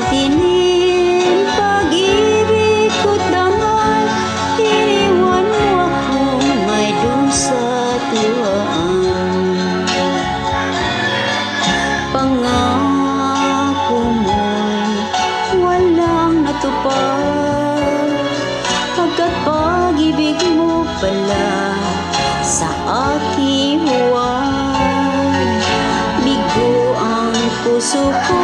tinin, pag-ibig ko't dangal, iwan mo akong may dusa tuwaan. Pangako mo'y walang natupad, pagkat pag-ibig mo pala sa aking huwag. Bigo ang puso ko,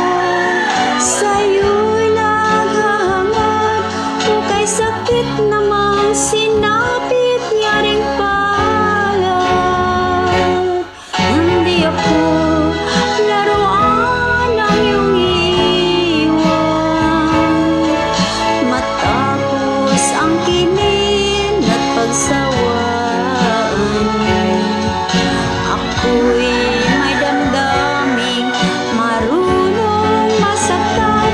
sa'yo'y naghahangad, o kay sakit namang sinapit niya ring palad. Hindi ako laruan ng iyong iwan, matapos ang kinin at pagsawaan. Ako'y may damdaming marunong masaktan,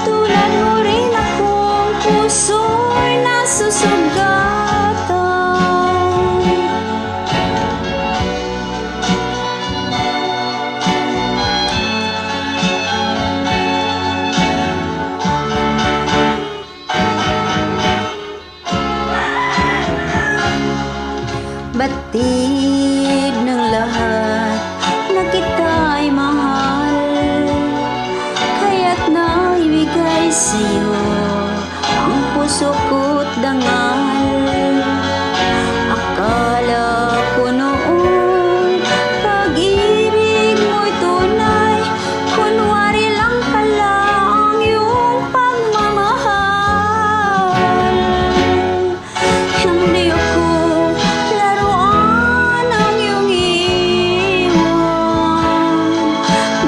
tulad mo rin akong puso'y nasusugatan. Batid ng lahat na kita'y mahal, kaya't naibigay sa'yo ang puso ko't dangal. Akala ko noon pag-ibig mo'y tunay, kunwari lang pala ang iyong pagmamahal. Hindi ako laruan ng iyong iwan,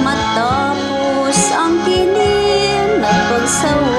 matapos ang kinin at pagsawa.